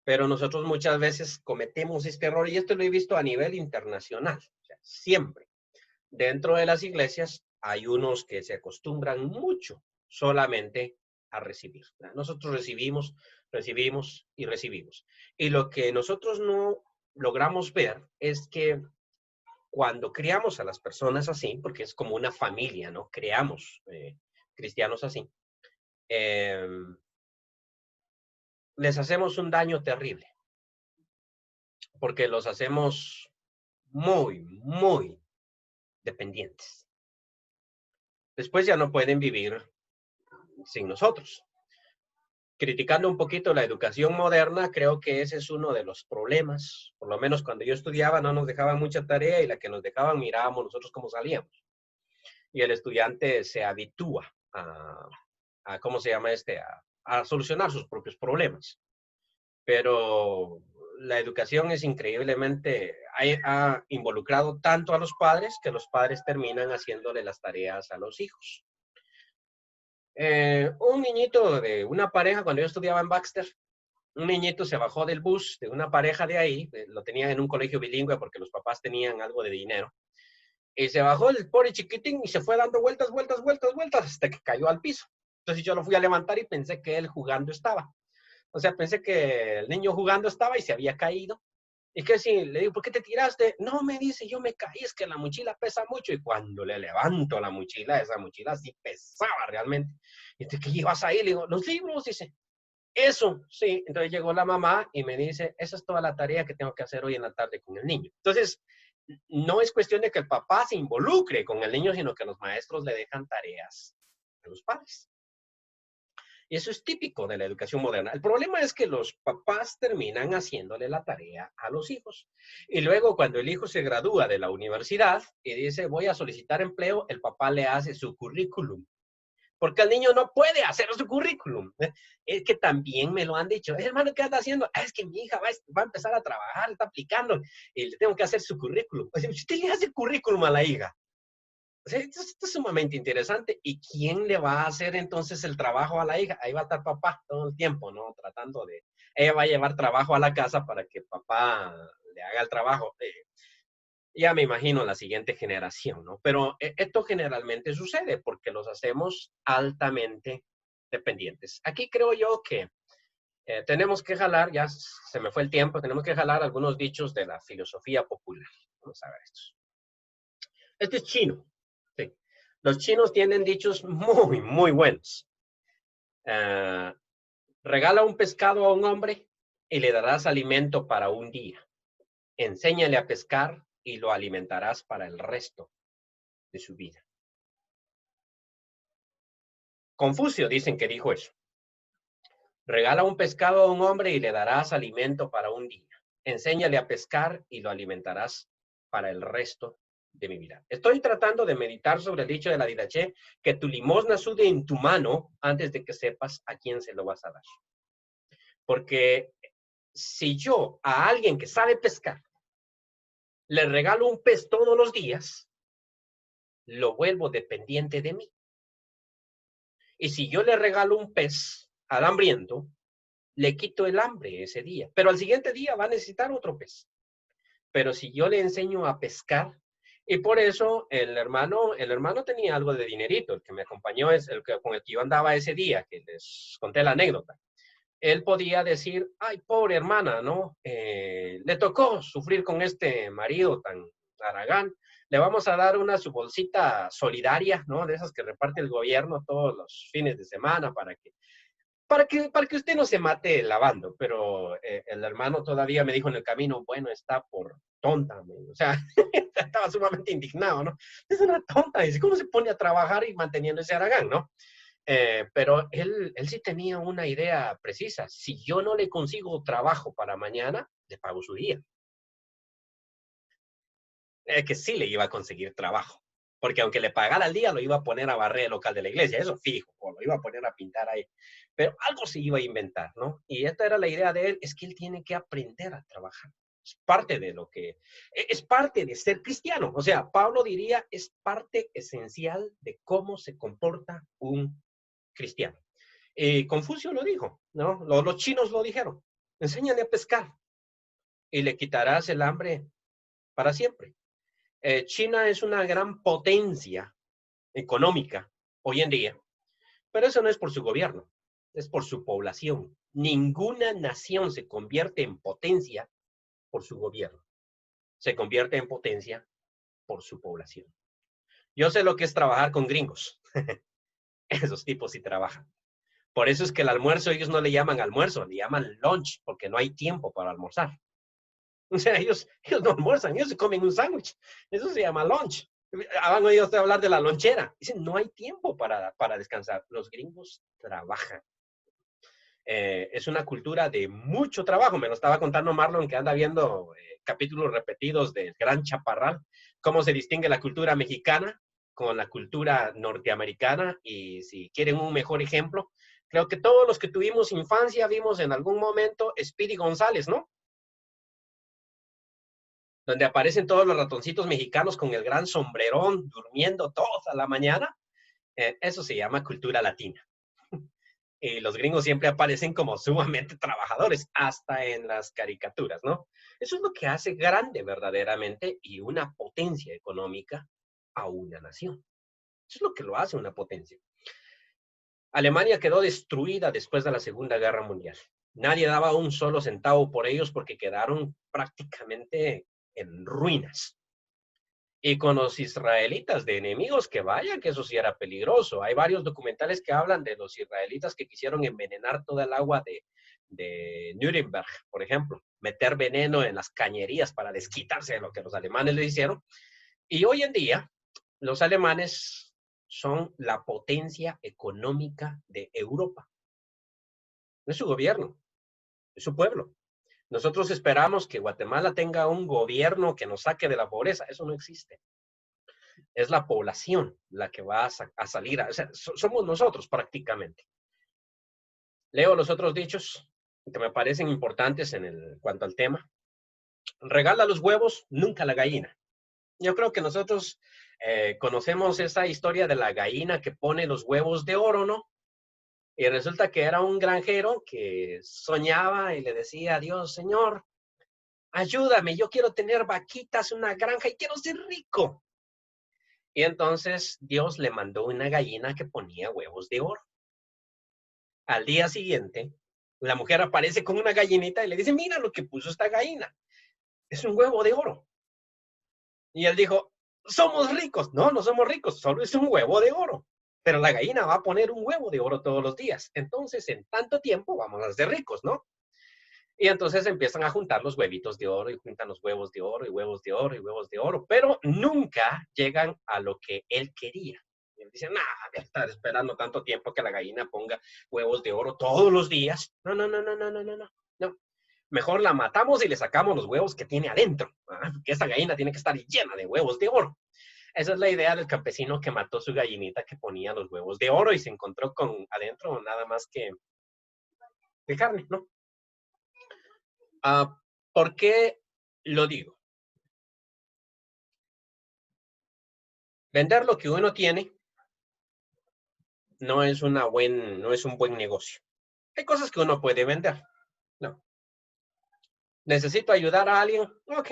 Pero nosotros muchas veces cometemos este error, y esto lo he visto a nivel internacional. O sea, siempre dentro de las iglesias hay unos que se acostumbran mucho solamente a recibir. Nosotros recibimos, recibimos y recibimos. Y lo que nosotros no logramos ver es que cuando criamos a las personas así, porque es como una familia, ¿no? Creamos cristianos así, eh, les hacemos un daño terrible, porque los hacemos muy, muy dependientes. Después ya no pueden vivir sin nosotros. Criticando un poquito la educación moderna, creo que ese es uno de los problemas. Por lo menos cuando yo estudiaba no nos dejaban mucha tarea, y la que nos dejaban mirábamos nosotros cómo salíamos. Y el estudiante se habitúa ¿cómo se llama a solucionar sus propios problemas. Pero la educación es increíblemente, ha involucrado tanto a los padres que los padres terminan haciéndole las tareas a los hijos. Un niñito de una pareja, cuando yo estudiaba en Baxter, un niñito se bajó del bus de una pareja de ahí, lo tenían en un colegio bilingüe porque los papás tenían algo de dinero, y se bajó el pobre chiquitín y se fue dando vueltas, vueltas, vueltas, vueltas, hasta que cayó al piso. Entonces yo lo fui a levantar y pensé que él jugando estaba. O sea, pensé que el niño jugando estaba y se había caído. Y que si le digo, ¿por qué te tiraste? No, me dice, yo me caí, es que la mochila pesa mucho. Y cuando le levanto la mochila, esa mochila sí pesaba realmente. Y dice, ¿qué llevas ahí? Le digo, los libros, dice. Eso, sí. Entonces llegó la mamá y me dice, esa es toda la tarea que tengo que hacer hoy en la tarde con el niño. Entonces, no es cuestión de que el papá se involucre con el niño, sino que los maestros le dejan tareas a los padres. Y eso es típico de la educación moderna. El problema es que los papás terminan haciéndole la tarea a los hijos. Y luego, cuando el hijo se gradúa de la universidad y dice, voy a solicitar empleo, el papá le hace su currículum. Porque el niño no puede hacer su currículum. Es que también me lo han dicho. Hermano, ¿qué anda haciendo? Es que mi hija va a empezar a trabajar, está aplicando, y le tengo que hacer su currículum. Usted le hace el currículum a la hija. O sea, esto es sumamente interesante. ¿Y quién le va a hacer entonces el trabajo a la hija? Ahí va a estar papá todo el tiempo, ¿no? Tratando de... Ella va a llevar trabajo a la casa para que papá le haga el trabajo. Ya me imagino la siguiente generación, ¿no? Pero esto generalmente sucede porque los hacemos altamente dependientes. Aquí creo yo que tenemos que jalar, ya se me fue el tiempo, tenemos que jalar algunos dichos de la filosofía popular. Vamos a ver estos. Este es chino. Sí. Los chinos tienen dichos muy, muy buenos. Ah, regala un pescado a un hombre y le darás alimento para un día. Enséñale a pescar y lo alimentarás para el resto de su vida. Confucio dicen que dijo eso. Regala un pescado a un hombre y le darás alimento para un día. Enséñale a pescar y lo alimentarás para el resto de mi vida. Estoy tratando de meditar sobre el dicho de la didaché, que tu limosna sude en tu mano antes de que sepas a quién se lo vas a dar. Porque si yo a alguien que sabe pescar le regalo un pez todos los días, lo vuelvo dependiente de mí. Y si yo le regalo un pez al hambriento, le quito el hambre ese día, pero al siguiente día va a necesitar otro pez. Pero si yo le enseño a pescar, y por eso el hermano tenía algo de dinerito, el que me acompañó es el que con el que yo andaba ese día, que les conté la anécdota. Él podía decir, ay, pobre hermana, ¿no? Le tocó sufrir con este marido tan haragán. Le vamos a dar su bolsita solidaria, ¿no? De esas que reparte el gobierno todos los fines de semana para que usted no se mate lavando. Pero el hermano todavía me dijo en el camino, bueno, está por tonta, o sea, estaba sumamente indignado, ¿no? Es una tonta, dice, ¿cómo se pone a trabajar y manteniendo ese haragán, ¿no? Pero él sí tenía una idea precisa. Si yo no le consigo trabajo para mañana, le pago su día. Que sí le iba a conseguir trabajo. Porque aunque le pagara el día, lo iba a poner a barrer el local de la iglesia, eso fijo, o lo iba a poner a pintar ahí. Pero algo se iba a inventar, ¿no? Y esta era la idea de él, es que él tiene que aprender a trabajar. Es parte de es parte de ser cristiano. O sea, Pablo diría, es parte esencial de cómo se comporta un cristiano. Confucio lo dijo, ¿no? Los chinos lo dijeron. Enséñale a pescar y le quitarás el hambre para siempre. China es una gran potencia económica hoy en día, pero eso no es por su gobierno, es por su población. Ninguna nación se convierte en potencia por su gobierno, se convierte en potencia por su población. Yo sé lo que es trabajar con gringos. Esos tipos sí trabajan. Por eso es que el almuerzo ellos no le llaman almuerzo, le llaman lunch, porque no hay tiempo para almorzar. O sea, ellos no almuerzan, ellos se comen un sándwich. Eso se llama lunch. Han oído usted hablar de la lonchera. Dicen, no hay tiempo para descansar. Los gringos trabajan. Es una cultura de mucho trabajo. Me lo estaba contando Marlon, que anda viendo capítulos repetidos del Gran Chaparral, cómo se distingue la cultura mexicana con la cultura norteamericana. Y si quieren un mejor ejemplo, creo que todos los que tuvimos infancia vimos en algún momento Speedy González, ¿no? Donde aparecen todos los ratoncitos mexicanos con el gran sombrerón, durmiendo toda la mañana. Eso se llama cultura latina. Y los gringos siempre aparecen como sumamente trabajadores, hasta en las caricaturas, ¿no? Eso es lo que hace grande verdaderamente y una potencia económica a una nación. Eso es lo que lo hace una potencia. Alemania quedó destruida después de la Segunda Guerra Mundial. Nadie daba un solo centavo por ellos porque quedaron prácticamente en ruinas. Y con los israelitas de enemigos, que vaya, que eso sí era peligroso. Hay varios documentales que hablan de los israelitas que quisieron envenenar toda el agua de Nuremberg, por ejemplo, meter veneno en las cañerías para desquitarse de lo que los alemanes le hicieron. Y hoy en día, los alemanes son la potencia económica de Europa. No es su gobierno, es su pueblo. Nosotros esperamos que Guatemala tenga un gobierno que nos saque de la pobreza. Eso no existe. Es la población la que va a salir. O sea, somos nosotros prácticamente. Leo los otros dichos que me parecen importantes cuanto al tema. Regala los huevos, nunca la gallina. Yo creo que nosotros conocemos esa historia de la gallina que pone los huevos de oro, ¿no? Y resulta que era un granjero que soñaba y le decía a Dios, Señor, ayúdame, yo quiero tener vaquitas, una granja y quiero ser rico. Y entonces Dios le mandó una gallina que ponía huevos de oro. Al día siguiente, la mujer aparece con una gallinita y le dice, mira lo que puso esta gallina. Es un huevo de oro. Y él dijo, somos ricos. No, no somos ricos, solo es un huevo de oro. Pero la gallina va a poner un huevo de oro todos los días. Entonces, en tanto tiempo vamos a ser ricos, ¿no? Y entonces empiezan a juntar los huevitos de oro y juntan los huevos de oro y huevos de oro y huevos de oro, pero nunca llegan a lo que él quería. Y él dice, nada, voy a estar esperando tanto tiempo que la gallina ponga huevos de oro todos los días. No, no, no, no, no, no, no, no. Mejor la matamos y le sacamos los huevos que tiene adentro. Que esa gallina tiene que estar llena de huevos de oro. Esa es la idea del campesino que mató su gallinita que ponía los huevos de oro y se encontró con adentro nada más que de carne, ¿no? ¿Por qué lo digo? Vender lo que uno tiene no es un buen negocio. Hay cosas que uno puede vender. No. Necesito ayudar a alguien. Ok.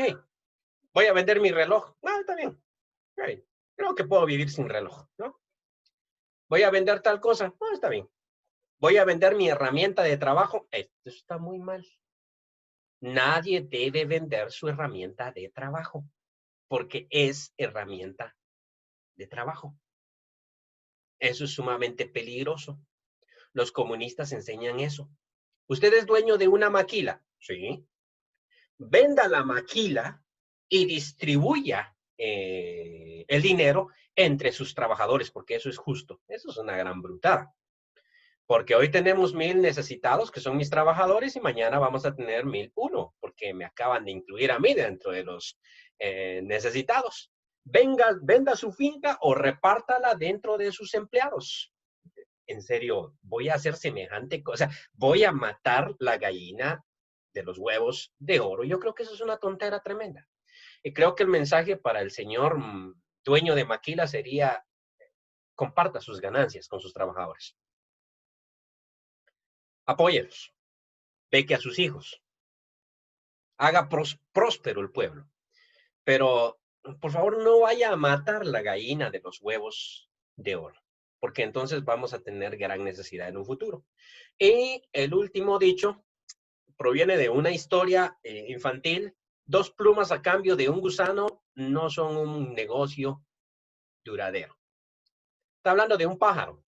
Voy a vender mi reloj. No, está bien. Okay. Creo que puedo vivir sin reloj, ¿no? Voy a vender tal cosa. No, está bien. Voy a vender mi herramienta de trabajo. Esto está muy mal. Nadie debe vender su herramienta de trabajo porque es herramienta de trabajo. Eso es sumamente peligroso. Los comunistas enseñan eso. ¿Usted es dueño de una maquila? Sí. Venda la maquila y distribuya el dinero entre sus trabajadores, porque eso es justo. Eso es una gran brutada. Porque hoy tenemos 1000 necesitados, que son mis trabajadores, y mañana vamos a tener 1001, porque me acaban de incluir a mí dentro de los necesitados. Venda su finca o repártala dentro de sus empleados. En serio, voy a hacer semejante cosa, voy a matar la gallina de los huevos de oro. Yo creo que eso es una tontera tremenda. Y creo que el mensaje para el señor dueño de maquila sería, comparta sus ganancias con sus trabajadores. Apóyelos, beque a sus hijos, haga próspero el pueblo. Pero, por favor, no vaya a matar la gallina de los huevos de oro, porque entonces vamos a tener gran necesidad en un futuro. Y el último dicho proviene de una historia infantil. 2 plumas a cambio de un gusano no son un negocio duradero. Está hablando de un pájaro.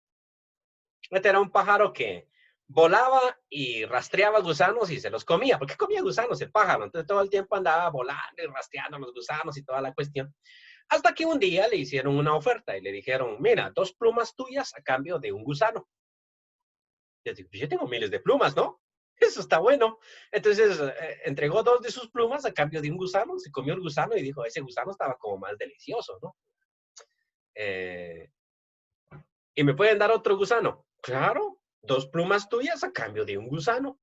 Este era un pájaro que volaba y rastreaba gusanos y se los comía. ¿Por qué comía gusanos el pájaro? Entonces todo el tiempo andaba volando y rastreando los gusanos y toda la cuestión. Hasta que un día le hicieron una oferta y le dijeron, mira, 2 plumas tuyas a cambio de un gusano. Yo tengo miles de plumas, ¿no? Eso está bueno. Entonces entregó 2 de sus plumas a cambio de un gusano, se comió el gusano y dijo, ese gusano estaba como más delicioso, ¿no? ¿Y me pueden dar otro gusano? Claro, 2 plumas tuyas a cambio de un gusano.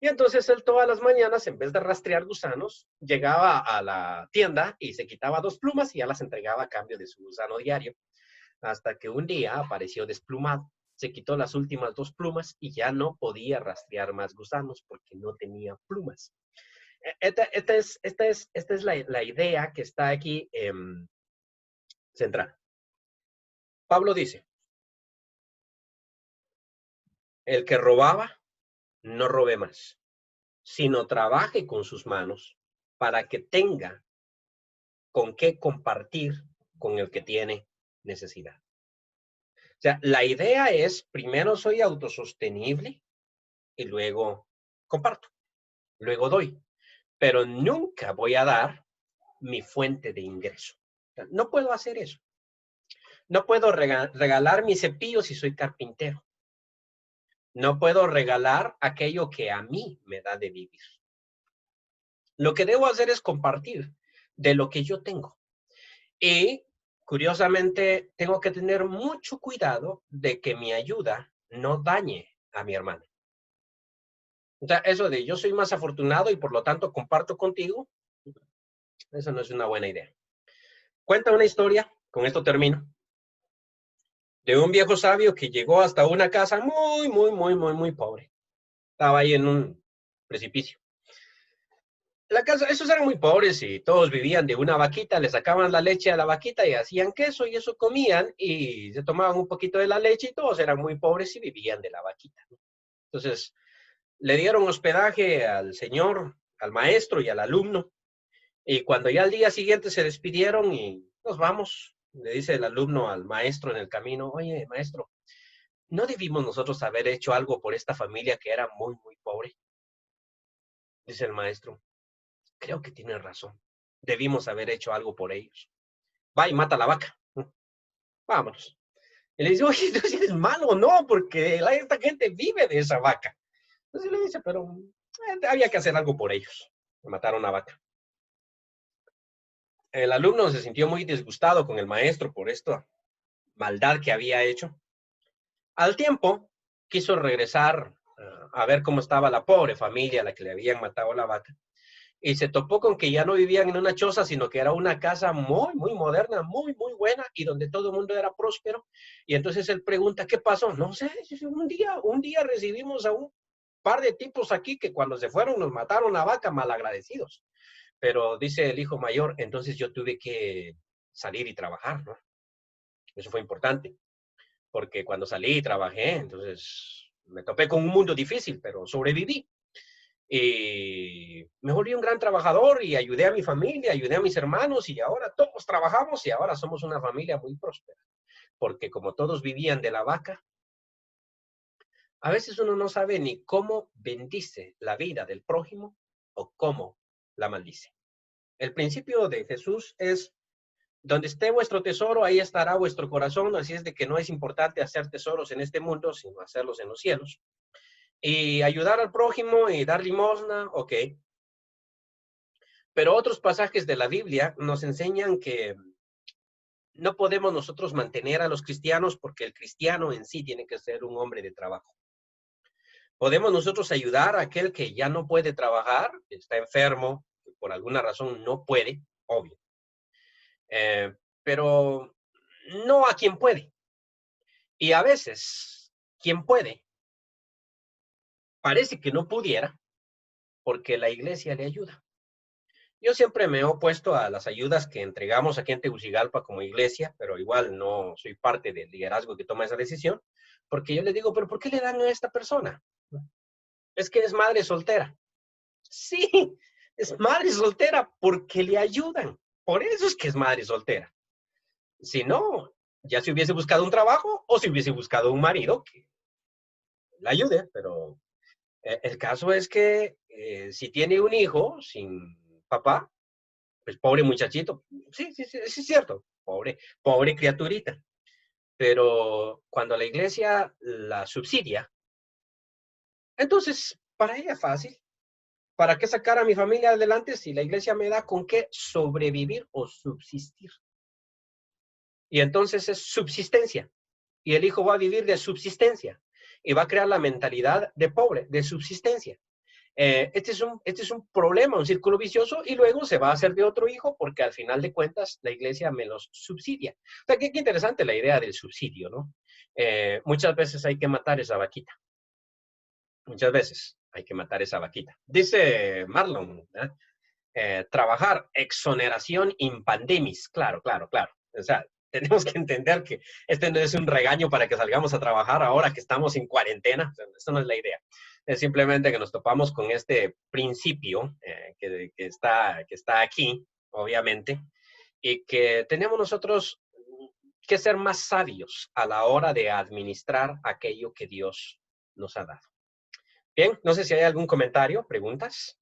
Y entonces él todas las mañanas, en vez de rastrear gusanos, llegaba a la tienda y se quitaba 2 plumas y ya las entregaba a cambio de su gusano diario. Hasta que un día apareció desplumado. Se quitó las últimas 2 plumas y ya no podía rastrear más gusanos porque no tenía plumas. Esta es la idea que está aquí central. Pablo dice, el que robaba, no robe más, sino trabaje con sus manos para que tenga con qué compartir con el que tiene necesidad. O sea, la idea es, primero soy autosostenible y luego comparto, luego doy, pero nunca voy a dar mi fuente de ingreso. O sea, no puedo hacer eso. No puedo regalar mi cepillo si soy carpintero. No puedo regalar aquello que a mí me da de vivir. Lo que debo hacer es compartir de lo que yo tengo. Y, curiosamente, tengo que tener mucho cuidado de que mi ayuda no dañe a mi hermano. O sea, eso de yo soy más afortunado y por lo tanto comparto contigo, eso no es una buena idea. Cuenta una historia, con esto termino, de un viejo sabio que llegó hasta una casa muy pobre. Estaba ahí en un precipicio. La casa, esos eran muy pobres y todos vivían de una vaquita, le sacaban la leche a la vaquita y hacían queso y eso comían y se tomaban un poquito de la leche y todos eran muy pobres y vivían de la vaquita. Entonces, le dieron hospedaje al señor, al maestro y al alumno. Y cuando ya al día siguiente se despidieron y nos vamos, le dice el alumno al maestro en el camino, oye, maestro, ¿no debimos nosotros haber hecho algo por esta familia que era muy, muy pobre? Dice el maestro, creo que tienes razón. Debimos haber hecho algo por ellos. Va y mata la vaca. Vámonos. Y le dice, oye, ¿tú eres malo o no? Porque esta gente vive de esa vaca. Entonces le dice, pero había que hacer algo por ellos. Mataron a vaca. El alumno se sintió muy disgustado con el maestro por esta maldad que había hecho. Al tiempo, quiso regresar a ver cómo estaba la pobre familia a la que le habían matado la vaca. Y se topó con que ya no vivían en una choza, sino que era una casa muy, muy moderna, muy, muy buena, y donde todo el mundo era próspero. Y entonces él pregunta, ¿qué pasó? No sé, un día recibimos a un par de tipos aquí que cuando se fueron nos mataron la vaca, malagradecidos. Pero dice el hijo mayor, entonces yo tuve que salir y trabajar, ¿no? Eso fue importante, porque cuando salí y trabajé, entonces me topé con un mundo difícil, pero sobreviví. Y me volví un gran trabajador y ayudé a mi familia, ayudé a mis hermanos y ahora todos trabajamos y ahora somos una familia muy próspera. Porque como todos vivían de la vaca, a veces uno no sabe ni cómo bendice la vida del prójimo o cómo la maldice. El principio de Jesús es, donde esté vuestro tesoro, ahí estará vuestro corazón. Así es de que no es importante hacer tesoros en este mundo, sino hacerlos en los cielos. Y ayudar al prójimo y dar limosna, ok. Pero otros pasajes de la Biblia nos enseñan que no podemos nosotros mantener a los cristianos porque el cristiano en sí tiene que ser un hombre de trabajo. Podemos nosotros ayudar a aquel que ya no puede trabajar, que está enfermo, que por alguna razón no puede, obvio. Pero no a quien puede. Y a veces, quien puede, parece que no pudiera porque la iglesia le ayuda. Yo siempre me he opuesto a las ayudas que entregamos aquí en Tegucigalpa como iglesia, pero igual no soy parte del liderazgo que toma esa decisión, porque yo le digo, pero ¿por qué le dan a esta persona? Es que es madre soltera. Sí, es madre soltera porque le ayudan. Por eso es que es madre soltera. Si no, ya se hubiese buscado un trabajo o se hubiese buscado un marido que la ayude, pero el caso es que si tiene un hijo sin papá, pues pobre muchachito, sí, sí, sí, sí es cierto, pobre criaturita. Pero cuando la iglesia la subsidia, entonces para ella es fácil. ¿Para qué sacar a mi familia adelante si la iglesia me da con qué sobrevivir o subsistir? Y entonces es subsistencia. Y el hijo va a vivir de subsistencia. Y va a crear la mentalidad de pobre, de subsistencia. Este es un problema, un círculo vicioso, y luego se va a hacer de otro hijo porque al final de cuentas la iglesia me los subsidia. O sea, qué interesante la idea del subsidio, ¿no? Muchas veces hay que matar esa vaquita. Muchas veces hay que matar esa vaquita. Dice Marlon, trabajar, exoneración in pandemis. Claro, claro, claro. O sea, tenemos que entender que este no es un regaño para que salgamos a trabajar ahora que estamos en cuarentena. O sea, eso no es la idea. Es simplemente que nos topamos con este principio que está aquí, obviamente, y que tenemos nosotros que ser más sabios a la hora de administrar aquello que Dios nos ha dado. Bien, no sé si hay algún comentario, preguntas.